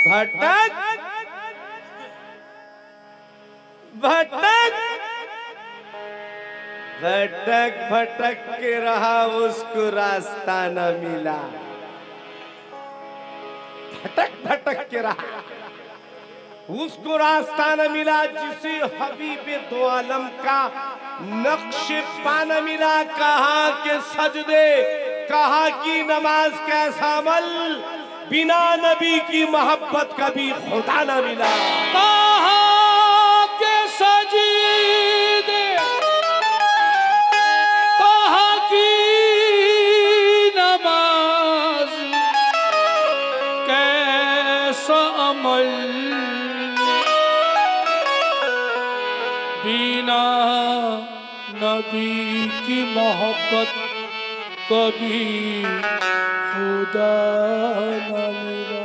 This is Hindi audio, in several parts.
भटक भटक भटक भटक के रहा, उसको रास्ता न मिला। भटक भटक के रहा, उसको रास्ता न मिला। जिसे हबीबे दो आलम का नक्श पा न मिला। कहा के सजदे, कहा की नमाज, कैसा अमल, बिना नबी की मोहब्बत कभी खुदा न मिला। कहा के सजदे, कहा की नमाज, कैसा अमल, बिना नबी की मोहब्बत कभी खुदा न मिला।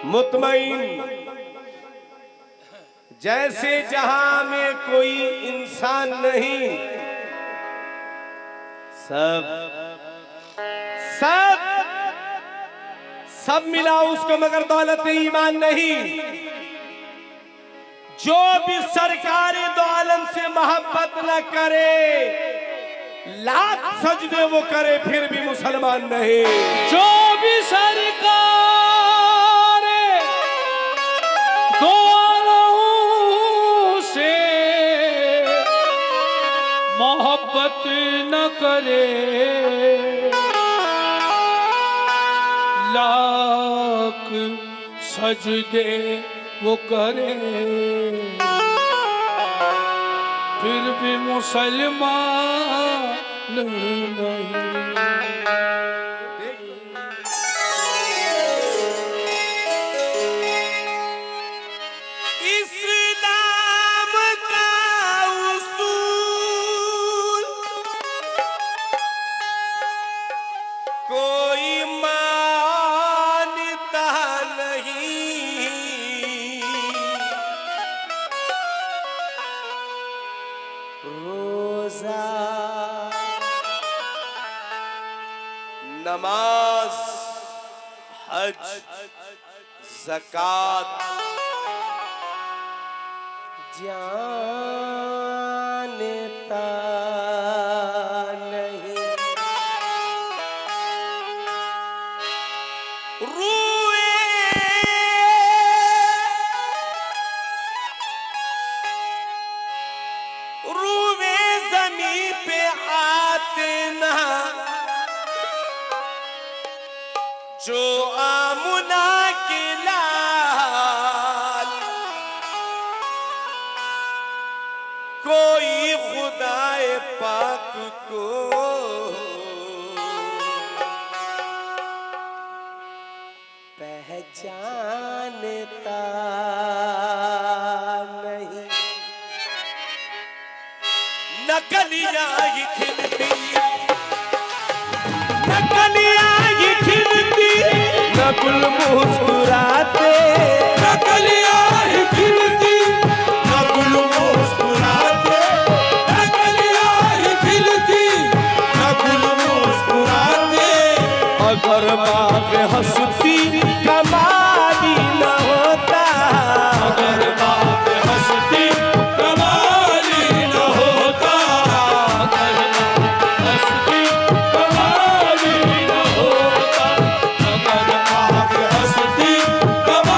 मुतमईन जैसे जहां में कोई इंसान नहीं, सब सब सब मिला उसको मगर दौलत ईमान नहीं। जो भी सरकार दो आलम से मोहब्बत न करे, लाख सजदे वो करे, फिर भी मुसलमान नहीं। जो भी सरकार दो आलम से मोहब्बत न करे, लाख सजदे वो करे, फिर भी मुसलमान नहीं। इस्लाम का उसूल कोई मानता नहीं। रोजा, नमाज, हज, ज़कात जानता नहीं। रूए ज़मीं पे आते ना, जो आमुना के लाल, कोई खुदाए पाक को पहचानता नहीं। नकलियां ही खिलती, नकलियां ही खिलती, नकुल मुस्कुराते, नकलियां ही खिलती, नकुल मुस्कुराते, नकलियां ही खिलती, नकुल मुस्कुराते। अगर बाग हंसती कमाली न होता, अगर बाग हंसती कमाली न होता, अगर बाग हंसती कमाली न होता, अगर बाग हंसती कमाली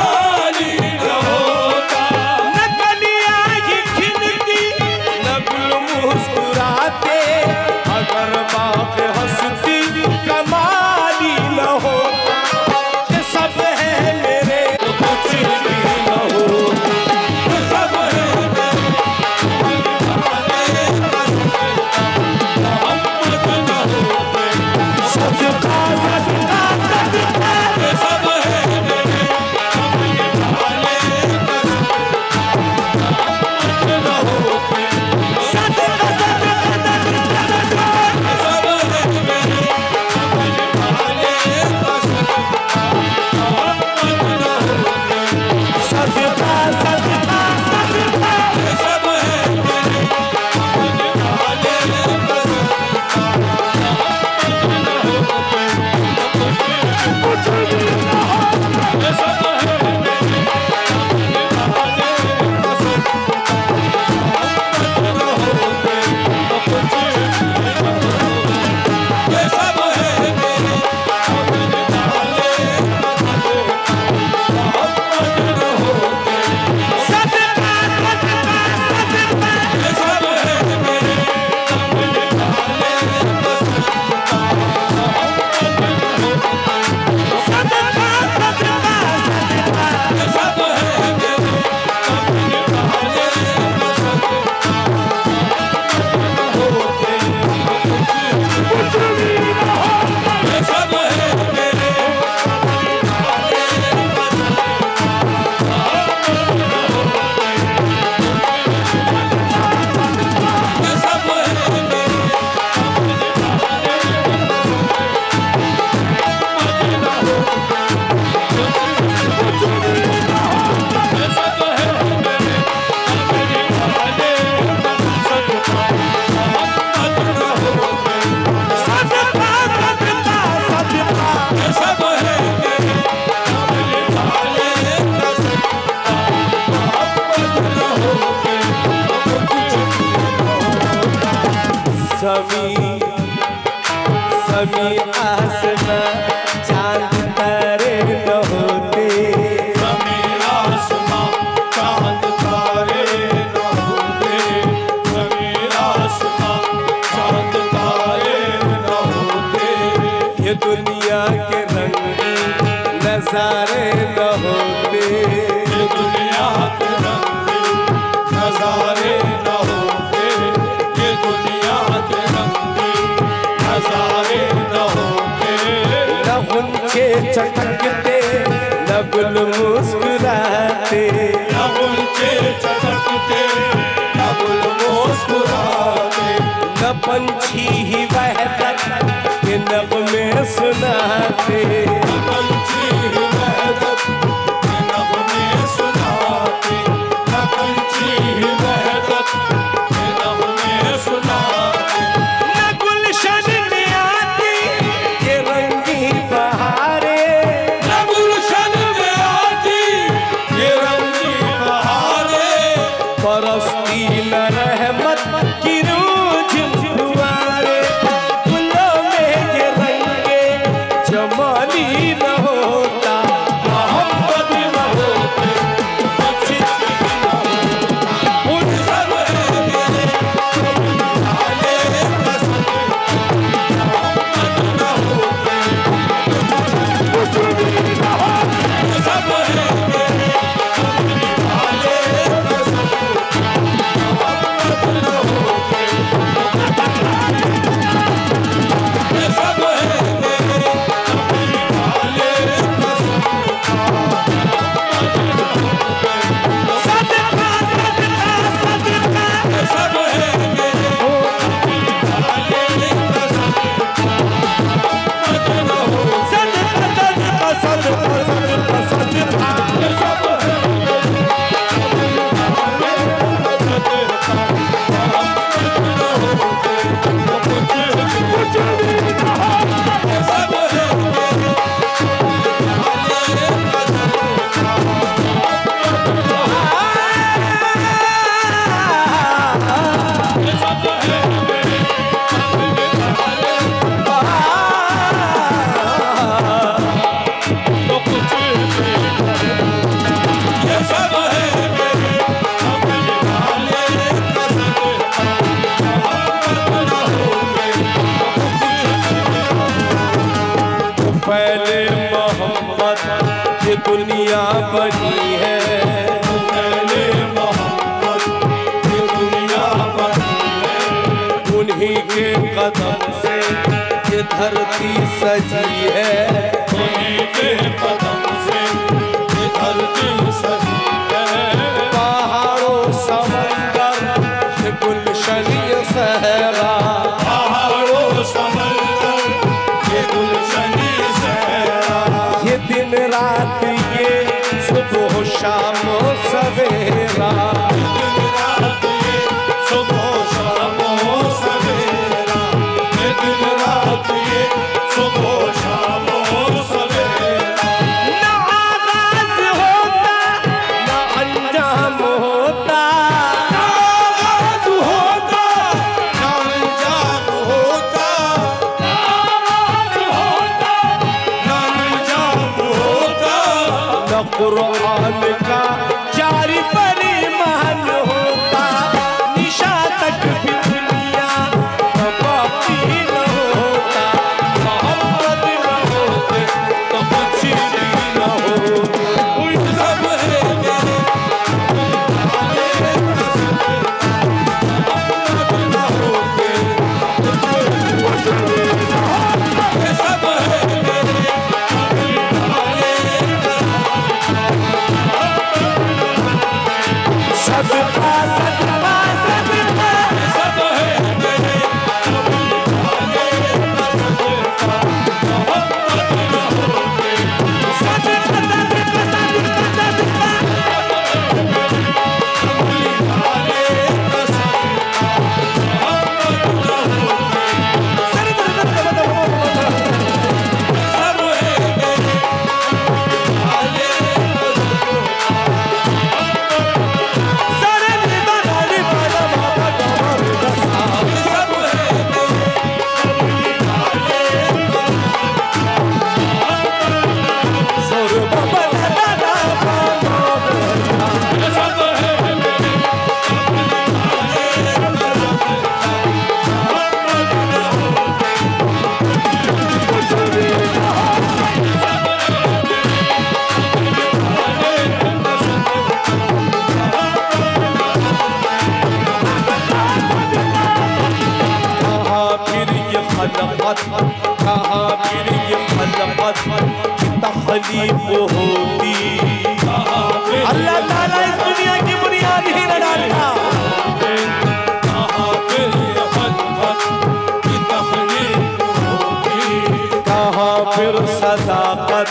न होते, ये दुनिया के रंगीन नजारे न होते, ये दुनिया के रंगीन नजारे न होते। न उनके चटकते न गुल मुस्कुराते, न उनके चटकते न गुल मुस्कुराते, न पंछी ही वहदत के नगमे सुनाते, न पंछी ही वहदत के नगमे सुनाते, न पंछी ही वहदत के नगमे सुनाते। न गुलशन में आती ये रंगी बहारे, न गुलशन में आती ये रंगी बहारे, बरसती न रहमत की रूह झुमझुआरे, गुलों में ये रंगे जमाली न होता, मोहब्बत न होते, उन सब है मेरे आले कसम, मोहब्बत न होते, सब है मेरे आले कसम, मोहब्बत न होते, सब है मेरे आले कसम, सदका सदका सदका सब है मेरे आले कसम, मोहब्बत न होते। सदका सदका सदका सदका सदका पहले मोहब्बत ये दुनिया बनी है, पहले मोहब्बत ये दुनिया बनी है, उन्हीं के कदम से ये धरती सजी है, उन्हीं के कदम से ये धरती सजी है, पहाड़ों समंदर ये गुलशन ये सहरा, पहाड़ों समंदर ये गुलशनी सहरा, ये दिन रात ये सुबह शाम सवेरा, दिन रात ये सुबह शाम सवेरा, ये दिन रात ये सुबह शाम सवेरा। न आगाज होता न अंजाम होता, आगाज होता न अंजाम होता, आगाज होता न अंजाम होता, न कुरान का जारी फरमान होता, निशा तक भी दुनिया बाकी न होता, मोहब्बत न होते तो कुछ भी न होता। सब है मेरे आले कसम, मोहब्बत न होते, सब है मेरे आले कसम, तहजीब होती। अल्लाह ताला इस दुनिया की बुनियाद ही न डालता। कहाँ फिर सदाकत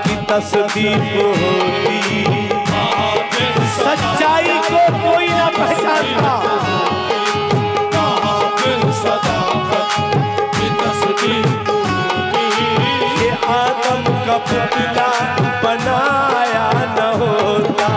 की तस्दीक होती। सच्चाई को कोई न पहचानता। ये आदम का पुतला बनाया न होता।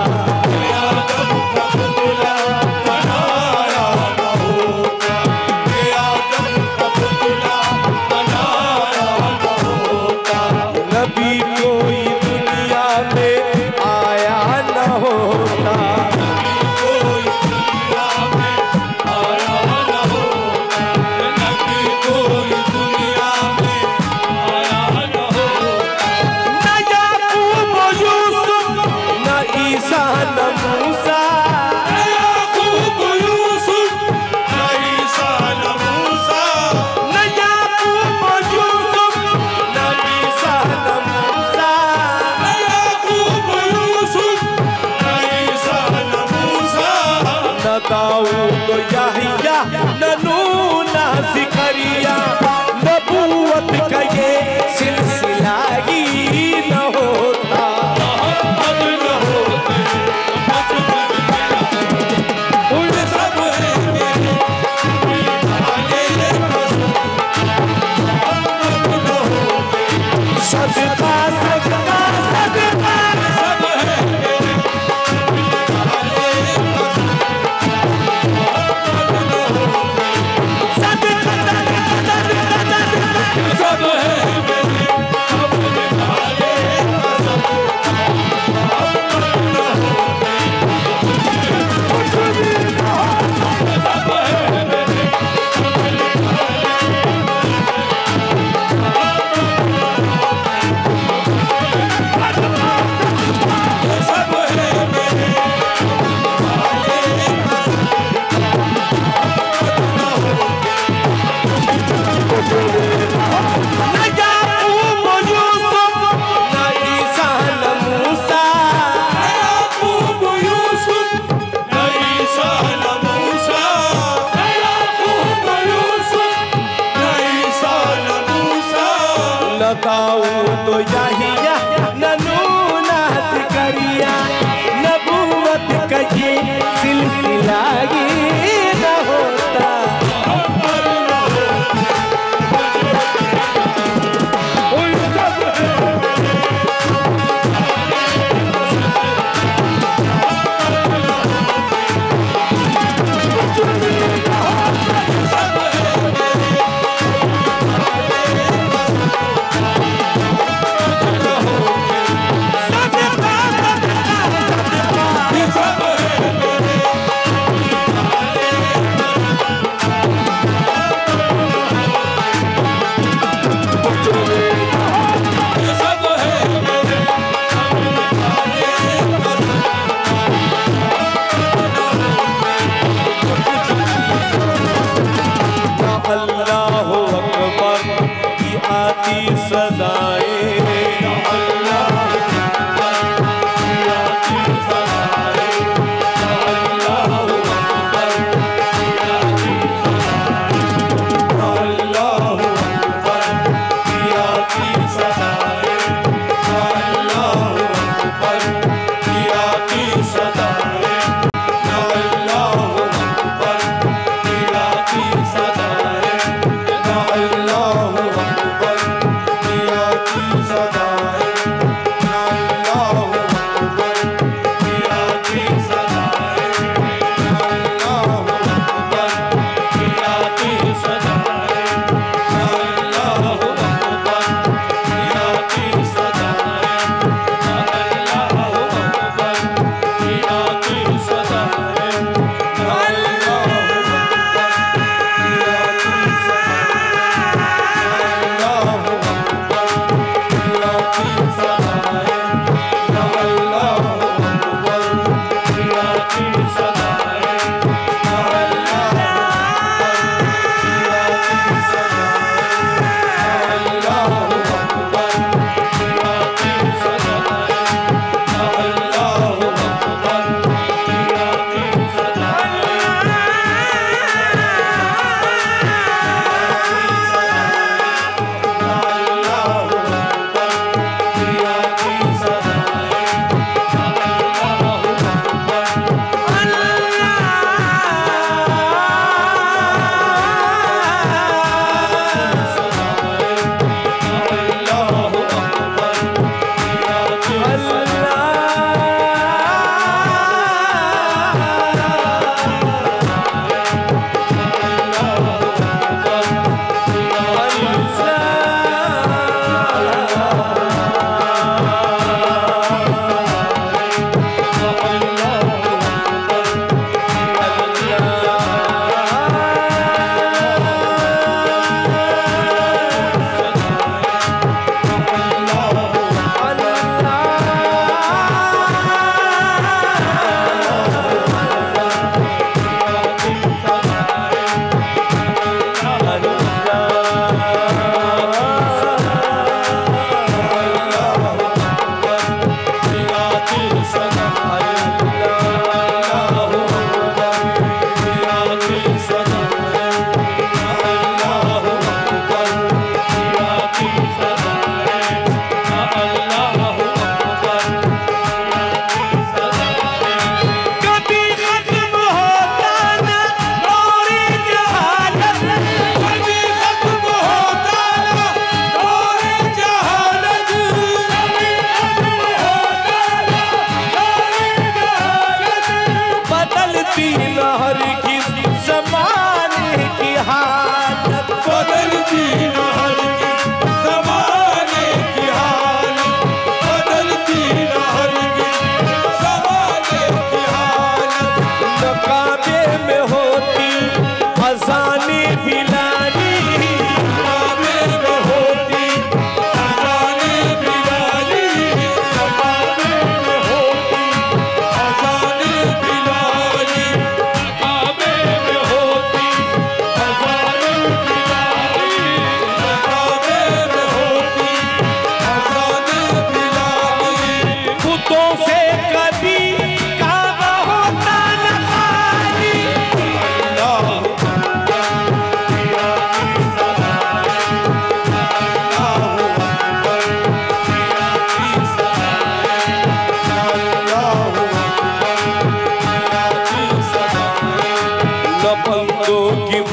नबी कोई दुनिया में आया न होता। दाऊद याहिया नूना ज़करिया नबूवत का ये सिलसिला ही न होता। सदका सदका सदका सब है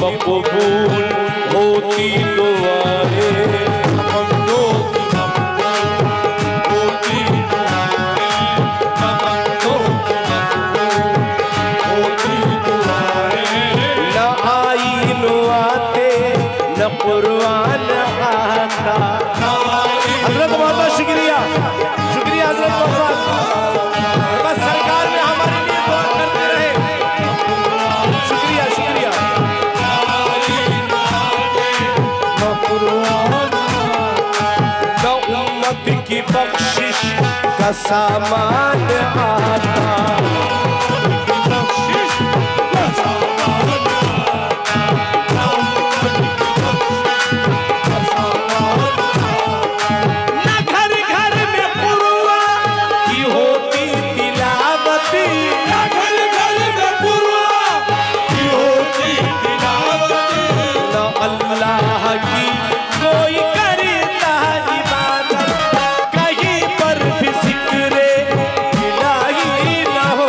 मकबूल होती दुआएं, तमन्नों की मकबूल होती दुआएं, तमन्नों की मकबूल होती दुआएं। न आईन आते न कुरान आता। हजरत मोहम्मद शुक्रिया, शुक्रिया हजरत मोहम्मद, बस सरकार में हमारे लिए दुआ करते रहे। शुक्रिया शुक्रिया। न उम्मत की बख्शिश का सामान आता, बख्शिश का सामान आता, न उम्मत की बख्शिश का सामान आता। न घर घर में पुरवा की होती तिलावती, न घर घर में पुरवा की होती तिलावती, न अल्लाह की कोई करता इबादत, कहीं पर भी जिक्रे इलाही न हो।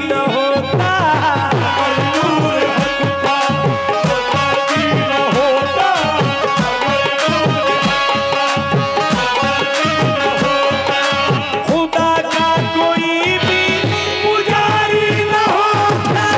न होता, अगर नूर हक था तो शादी न होता, अगर नूर हक था तो शादी न होता। खुदा का कोई भी पुजारी न होता,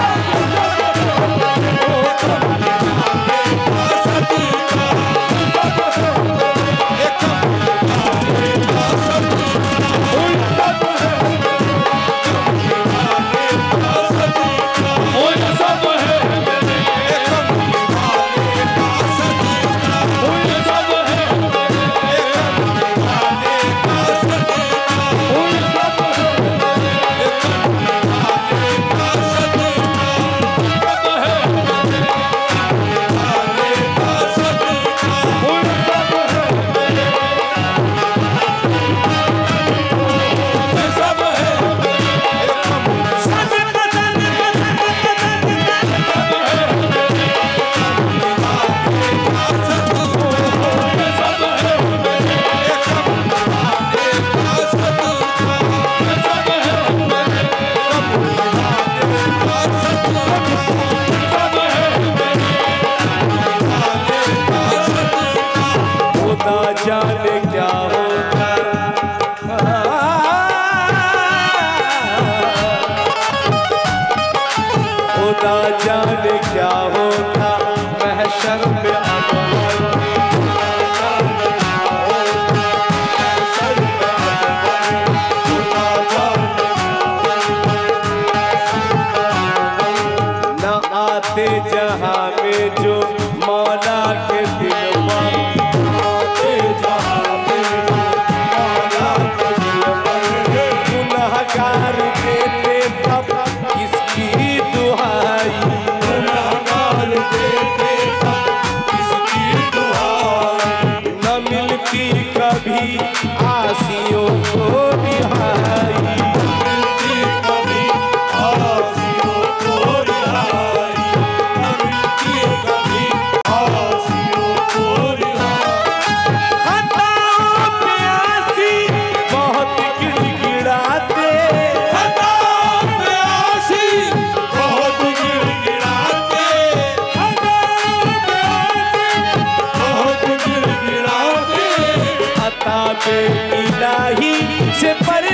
जाने क्या होता, खुदा जाने क्या होता महशर में अनवर, न आते जहां में जो मौला के दिल में, गुनहगार देते तब किसकी दुहाई, गुनहगार देते तब किसकी दुहाई, न मिलती कभी आसियों को रिहाई, न मिलती कभी आसियों को रिहाई, न मिलती कभी आसियों को रिहाई। खताओं पे आसी बहुत गिड़गिड़ाते, खताओं पे आसी बहुत गिड़गिड़ाते, खताओं पे आसी बहुत गिड़गिड़ाते। अता पे इलाही से पर